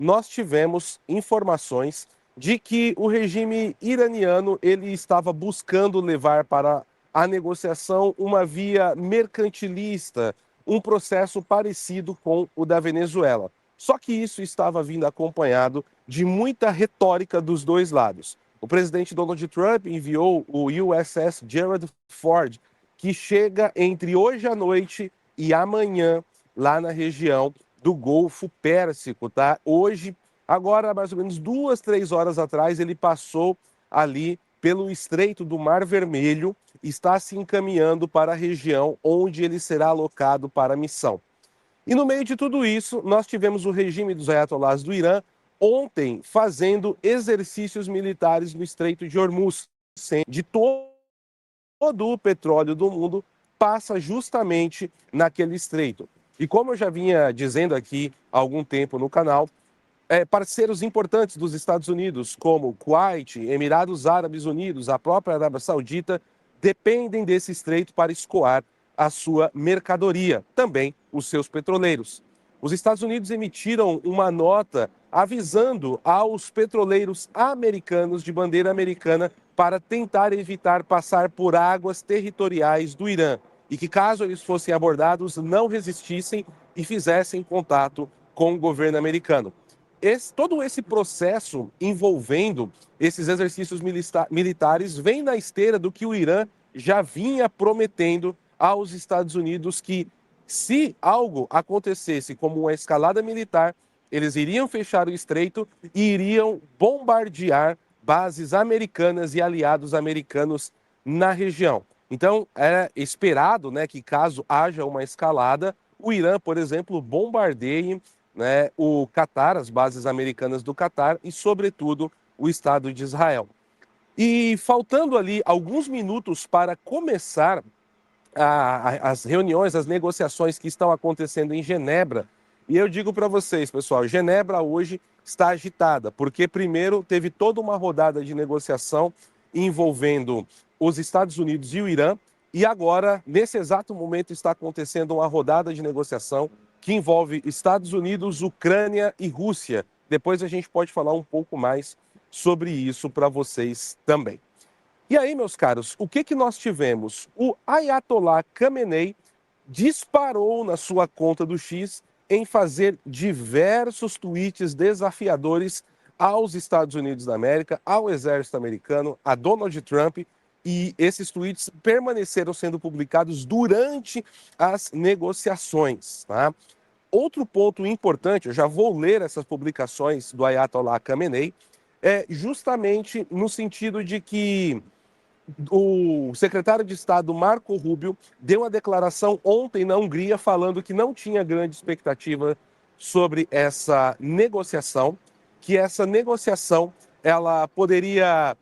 nós tivemos informações de que o regime iraniano ele estava buscando levar para a negociação uma via mercantilista, um processo parecido com o da Venezuela. Só que isso estava vindo acompanhado de muita retórica dos dois lados. O presidente Donald Trump enviou o USS Gerald Ford, que chega entre hoje à noite e amanhã lá na região do Golfo Pérsico, tá? Hoje, agora mais ou menos 2, 3 horas atrás, ele passou ali pelo Estreito do Mar Vermelho, está se encaminhando para a região onde ele será alocado para a missão. E no meio de tudo isso, nós tivemos o regime dos ayatollahs do Irã ontem fazendo exercícios militares no Estreito de Hormuz, de todo o petróleo do mundo passa justamente naquele estreito. E como eu já vinha dizendo aqui há algum tempo no canal, parceiros importantes dos Estados Unidos, como Kuwait, Emirados Árabes Unidos, a própria Arábia Saudita, dependem desse estreito para escoar a sua mercadoria, também os seus petroleiros. Os Estados Unidos emitiram uma nota avisando aos petroleiros americanos de bandeira americana para tentar evitar passar por águas territoriais do Irã e que, caso eles fossem abordados, não resistissem e fizessem contato com o governo americano. Todo esse processo envolvendo esses exercícios militares vem na esteira do que o Irã já vinha prometendo aos Estados Unidos que, se algo acontecesse como uma escalada militar, eles iriam fechar o estreito e iriam bombardear bases americanas e aliados americanos na região. Então, era esperado, né, que caso haja uma escalada, o Irã, por exemplo, bombardeie, né, o Catar, as bases americanas do Catar e, sobretudo, o Estado de Israel. E faltando ali alguns minutos para começar as reuniões, as negociações que estão acontecendo em Genebra, e eu digo para vocês, pessoal, Genebra hoje está agitada, porque primeiro teve toda uma rodada de negociação envolvendo os Estados Unidos e o Irã, e agora, nesse exato momento, está acontecendo uma rodada de negociação que envolve Estados Unidos, Ucrânia e Rússia. Depois a gente pode falar um pouco mais sobre isso para vocês também. E aí, meus caros, o que nós tivemos? O Ayatollah Khamenei disparou na sua conta do X em fazer diversos tweets desafiadores aos Estados Unidos da América, ao exército americano, a Donald Trump, e esses tweets permaneceram sendo publicados durante as negociações, tá? Outro ponto importante, eu já vou ler essas publicações do Ayatollah Khamenei, é justamente no sentido de que o secretário de Estado Marco Rubio deu uma declaração ontem na Hungria falando que não tinha grande expectativa sobre essa negociação, que essa negociação ela poderia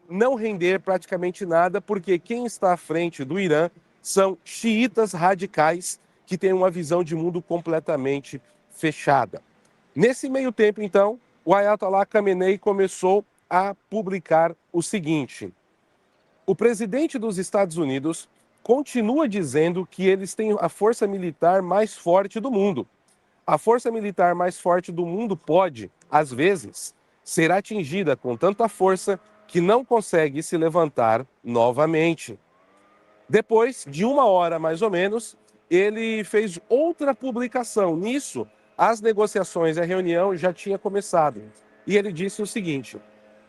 não render praticamente nada, porque quem está à frente do Irã são xiitas radicais que têm uma visão de mundo completamente fechada. Nesse meio tempo, então, o Ayatollah Khamenei começou a publicar o seguinte: o presidente dos Estados Unidos continua dizendo que eles têm a força militar mais forte do mundo. A força militar mais forte do mundo pode, às vezes, ser atingida com tanta força que não consegue se levantar novamente. Depois de 1 hora, mais ou menos, ele fez outra publicação. Nisso, as negociações e a reunião já tinha começado. E ele disse o seguinte: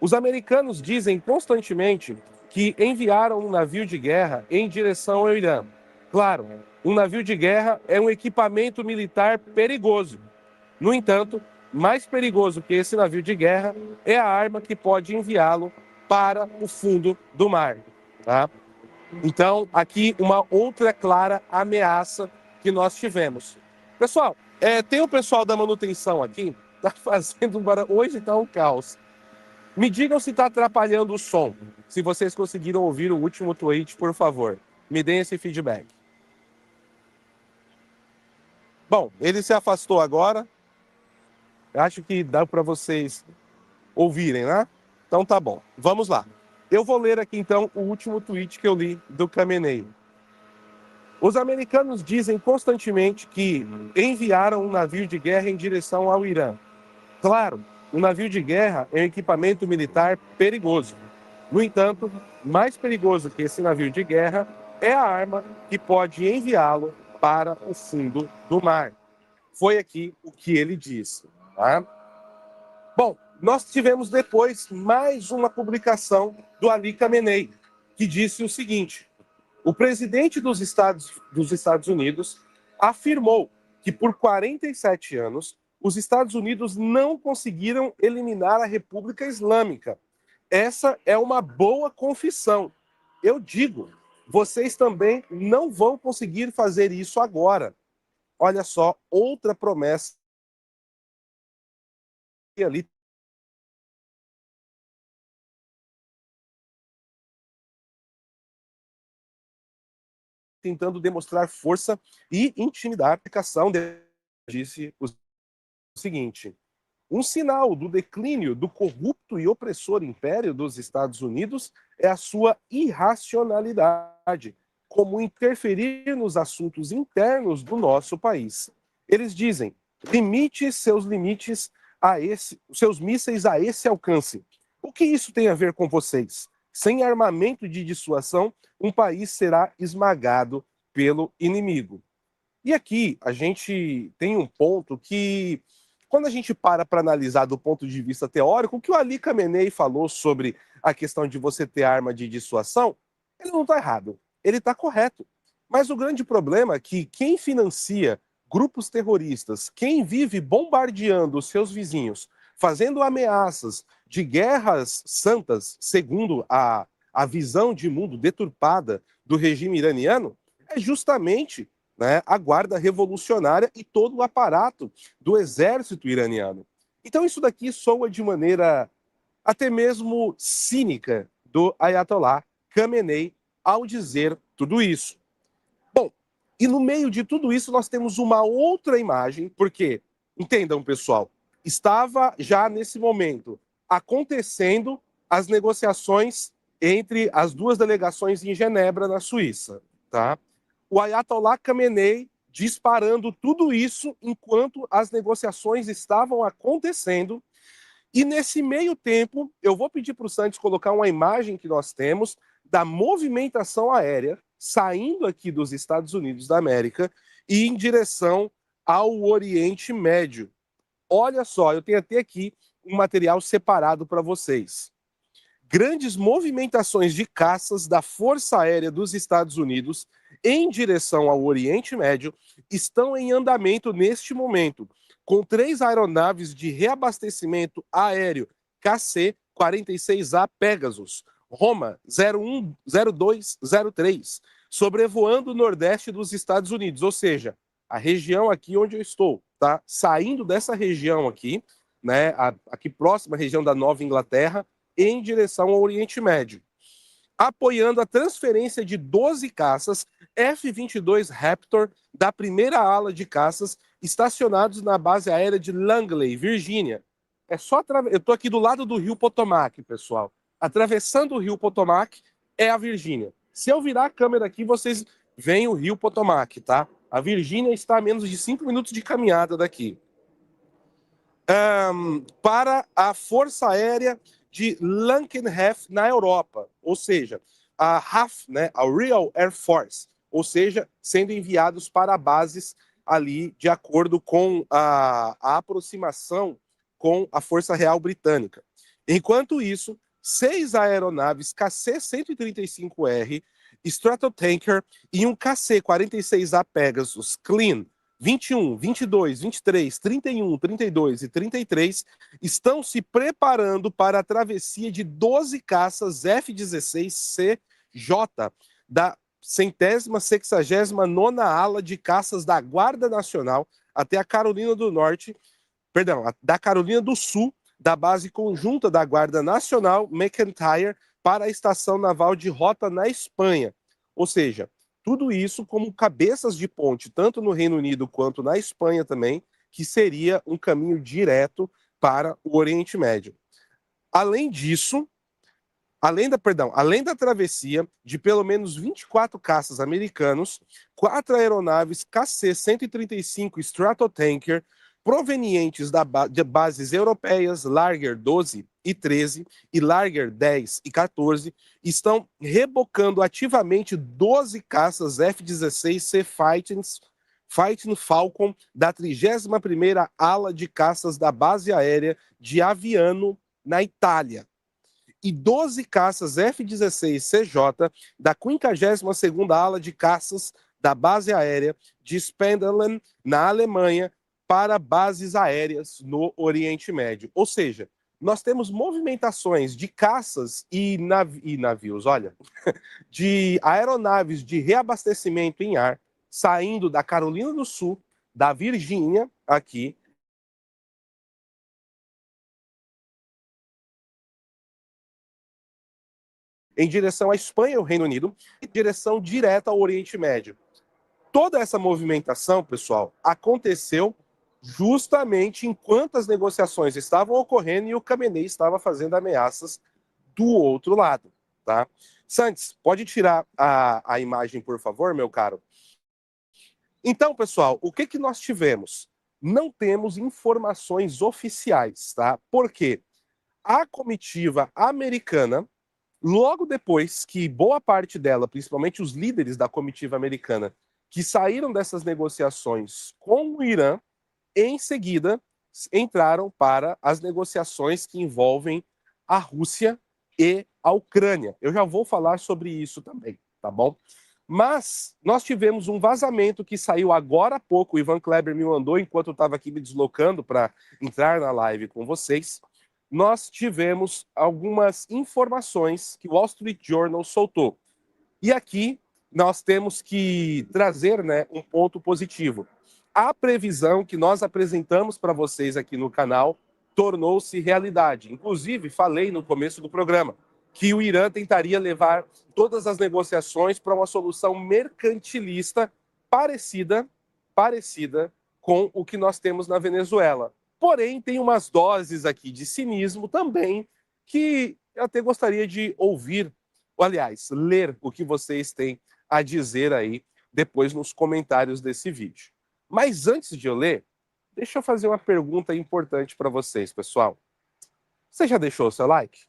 os americanos dizem constantemente que enviaram um navio de guerra em direção ao Irã. Claro, um navio de guerra é um equipamento militar perigoso. No entanto, mais perigoso que esse navio de guerra é a arma que pode enviá-lo para o fundo do mar. Tá? Então, aqui uma outra clara ameaça que nós tivemos. Pessoal, tem o pessoal da manutenção aqui, tá fazendo um barulho. Hoje está um caos. Me digam se está atrapalhando o som. Se vocês conseguiram ouvir o último tweet, por favor, me deem esse feedback. Bom, ele se afastou agora. Acho que dá para vocês ouvirem, né? Então tá bom. Vamos lá. Eu vou ler aqui então o último tweet que eu li do Khamenei. Os americanos dizem constantemente que enviaram um navio de guerra em direção ao Irã. Claro, um navio de guerra é um equipamento militar perigoso. No entanto, mais perigoso que esse navio de guerra é a arma que pode enviá-lo para o fundo do mar. Foi aqui o que ele disse. Tá? Bom, nós tivemos depois mais uma publicação do Ali Khamenei, que disse o seguinte: o presidente dos Estados Unidos afirmou que por 47 anos os Estados Unidos não conseguiram eliminar a República Islâmica. Essa é uma boa confissão. Eu digo, vocês também não vão conseguir fazer isso agora. Olha só, outra promessa que ali tentando demonstrar força e intimidar a aplicação disse o seguinte: um sinal do declínio do corrupto e opressor império dos Estados Unidos é a sua irracionalidade, como interferir nos assuntos internos do nosso país. Eles dizem: limite seus limites seus mísseis a esse alcance. O que isso tem a ver com vocês? Sem armamento de dissuasão, um país será esmagado pelo inimigo. E aqui a gente tem um ponto que, quando a gente para analisar do ponto de vista teórico, o que o Ali Khamenei falou sobre a questão de você ter arma de dissuasão, ele não está errado, ele está correto. Mas o grande problema é que quem financia grupos terroristas, quem vive bombardeando os seus vizinhos, fazendo ameaças de guerras santas, segundo a visão de mundo deturpada do regime iraniano, é justamente, né, a guarda revolucionária e todo o aparato do exército iraniano. Então isso daqui soa de maneira até mesmo cínica do Ayatollah Khamenei ao dizer tudo isso. Bom, e no meio de tudo isso nós temos uma outra imagem, porque, entendam pessoal, estava já nesse momento acontecendo as negociações entre as duas delegações em Genebra, na Suíça, tá? O Ayatollah Khamenei disparando tudo isso enquanto as negociações estavam acontecendo. E nesse meio tempo, eu vou pedir para o Santos colocar uma imagem que nós temos da movimentação aérea saindo aqui dos Estados Unidos da América e em direção ao Oriente Médio. Olha só, eu tenho até aqui um material separado para vocês. Grandes movimentações de caças da Força Aérea dos Estados Unidos em direção ao Oriente Médio estão em andamento neste momento, com 3 aeronaves de reabastecimento aéreo KC-46A Pegasus, Roma 010203, sobrevoando o nordeste dos Estados Unidos, ou seja, a região aqui onde eu estou, tá? Saindo dessa região aqui, né, aqui próxima à região da Nova Inglaterra, em direção ao Oriente Médio, apoiando a transferência de 12 caças F-22 Raptor da primeira ala de caças estacionados na base aérea de Langley, Virgínia. É só eu estou aqui do lado do rio Potomac, pessoal. Atravessando o rio Potomac é a Virgínia. Se eu virar a câmera aqui, vocês veem o rio Potomac, tá? A Virgínia está a menos de 5 minutos de caminhada daqui. Para a Força Aérea de Lankenhof na Europa, ou seja, a RAF, né, a Real Air Force, ou seja, sendo enviados para bases ali de acordo com a aproximação com a Força Real Britânica. Enquanto isso, 6 aeronaves KC-135R, Stratotanker e um KC-46A Pegasus Clean 21, 22, 23, 31, 32 e 33 estão se preparando para a travessia de 12 caças F-16CJ da 169ª ala de caças da Guarda Nacional até a Carolina do Norte, perdão, da Carolina do Sul, da base conjunta da Guarda Nacional McIntyre para a Estação Naval de Rota na Espanha. Ou seja, tudo isso como cabeças de ponte, tanto no Reino Unido quanto na Espanha também, que seria um caminho direto para o Oriente Médio. Além disso, além da travessia de pelo menos 24 caças americanos, 4 aeronaves KC-135 Stratotanker, provenientes de bases europeias, Larger 12 e 13 e Larger 10 e 14, estão rebocando ativamente 12 caças F-16C Fighting Falcon da 31ª Ala de Caças da Base Aérea de Aviano, na Itália, e 12 caças F-16CJ da 52ª Ala de Caças da Base Aérea de Spandalen, na Alemanha, para bases aéreas no Oriente Médio. Ou seja, nós temos movimentações de caças e navios, olha, de aeronaves de reabastecimento em ar, saindo da Carolina do Sul, da Virgínia, aqui, em direção à Espanha e ao Reino Unido, em direção direta ao Oriente Médio. Toda essa movimentação, pessoal, aconteceu justamente enquanto as negociações estavam ocorrendo e o Khamenei estava fazendo ameaças do outro lado, tá? Santos, pode tirar a imagem, por favor, meu caro? Então, pessoal, o que nós tivemos? Não temos informações oficiais, tá? Porque a comitiva americana, logo depois que boa parte dela, principalmente os líderes da comitiva americana, que saíram dessas negociações com o Irã, em seguida entraram para as negociações que envolvem a Rússia e a Ucrânia. Eu já vou falar sobre isso também, tá bom? Mas nós tivemos um vazamento que saiu agora há pouco, o Ivan Kleber me mandou enquanto eu estava aqui me deslocando para entrar na live com vocês. Nós tivemos algumas informações que o Wall Street Journal soltou. E aqui nós temos que trazer, né, um ponto positivo. A previsão que nós apresentamos para vocês aqui no canal tornou-se realidade. Inclusive, falei no começo do programa que o Irã tentaria levar todas as negociações para uma solução mercantilista parecida com o que nós temos na Venezuela. Porém, tem umas doses aqui de cinismo também que eu até gostaria de ouvir, ou, aliás, ler o que vocês têm a dizer aí depois nos comentários desse vídeo. Mas antes de eu ler, deixa eu fazer uma pergunta importante para vocês, pessoal. Você já deixou o seu like?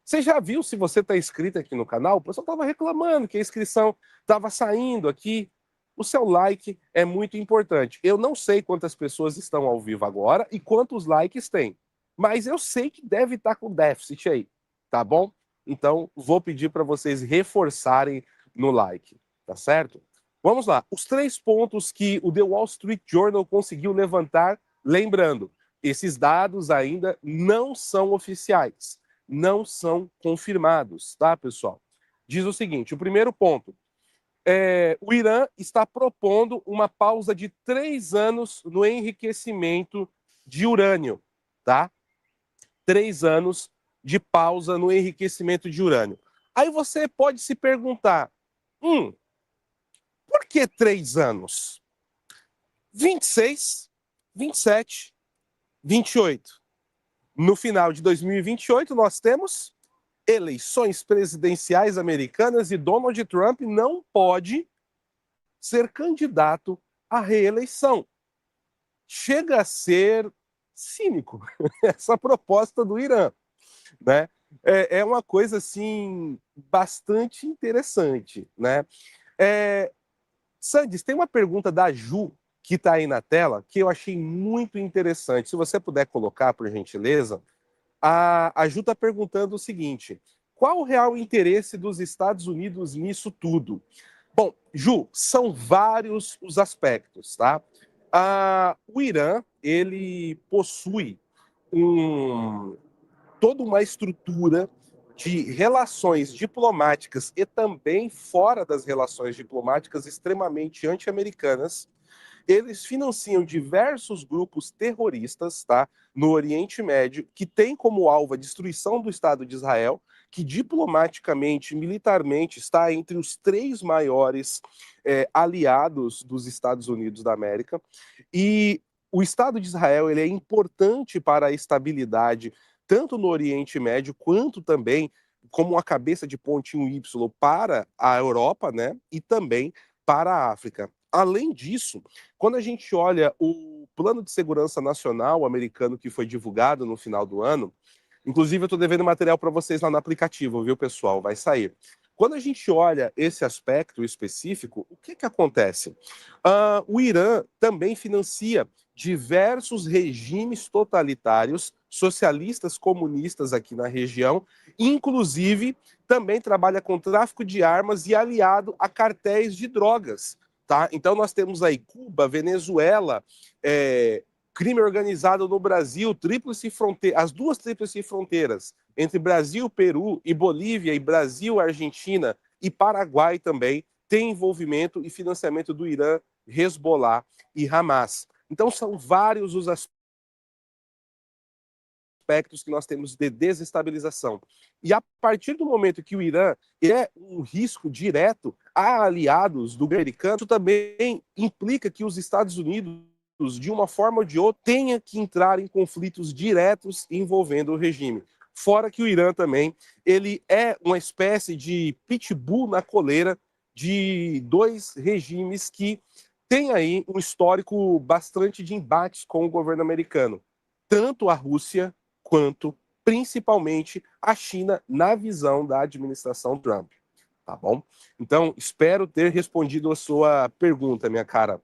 Você já viu se você está inscrito aqui no canal? O pessoal estava reclamando que a inscrição estava saindo aqui. O seu like é muito importante. Eu não sei quantas pessoas estão ao vivo agora e quantos likes tem, mas eu sei que deve estar com déficit aí, tá bom? Então, vou pedir para vocês reforçarem no like, tá certo? Vamos lá. Os 3 pontos que o The Wall Street Journal conseguiu levantar, lembrando, esses dados ainda não são oficiais, não são confirmados, tá, pessoal? Diz o seguinte, o primeiro ponto, o Irã está propondo uma pausa de 3 anos no enriquecimento de urânio, tá? 3 anos de pausa no enriquecimento de urânio. Aí você pode se perguntar, por que 3 anos? 26, 27, 28. No final de 2028, nós temos eleições presidenciais americanas e Donald Trump não pode ser candidato à reeleição. Chega a ser cínico essa proposta do Irã, né? É uma coisa assim bastante interessante, né? Sandis, tem uma pergunta da Ju que está aí na tela que eu achei muito interessante. Se você puder colocar, por gentileza, a Ju está perguntando o seguinte: qual o real interesse dos Estados Unidos nisso tudo? Bom, Ju, são vários os aspectos, tá? O Irã, ele possui toda uma estrutura de relações diplomáticas e também fora das relações diplomáticas extremamente anti-americanas. Eles financiam diversos grupos terroristas, tá, no Oriente Médio, que tem como alvo a destruição do Estado de Israel, que diplomaticamente, militarmente, está entre os 3 maiores aliados dos Estados Unidos da América. E o Estado de Israel ele é importante para a estabilidade, tanto no Oriente Médio, quanto também como uma cabeça de ponte 1Y para a Europa, né, e também para a África. Além disso, quando a gente olha o Plano de Segurança Nacional americano que foi divulgado no final do ano. Inclusive, eu estou devendo material para vocês lá no aplicativo, viu, pessoal? Vai sair. Quando a gente olha esse aspecto específico, o que acontece? O Irã também financia diversos regimes totalitários, socialistas, comunistas aqui na região, inclusive também trabalha com tráfico de armas e aliado a cartéis de drogas. Tá? Então, nós temos aí Cuba, Venezuela, crime organizado no Brasil, as duas tríplices fronteiras entre Brasil, Peru e Bolívia, e Brasil, Argentina e Paraguai também, tem envolvimento e financiamento do Irã, Hezbollah e Hamas. Então, são vários os aspectos que nós temos de desestabilização. E a partir do momento que o Irã é um risco direto a aliados do americano, isso também implica que os Estados Unidos, de uma forma ou de outra, tenha que entrar em conflitos diretos envolvendo o regime. Fora que o Irã também, ele é uma espécie de pitbull na coleira de dois regimes que têm aí um histórico bastante de embates com o governo americano. Tanto a Rússia quanto, principalmente, a China na visão da administração Trump. Tá bom? Então, espero ter respondido a sua pergunta, minha cara.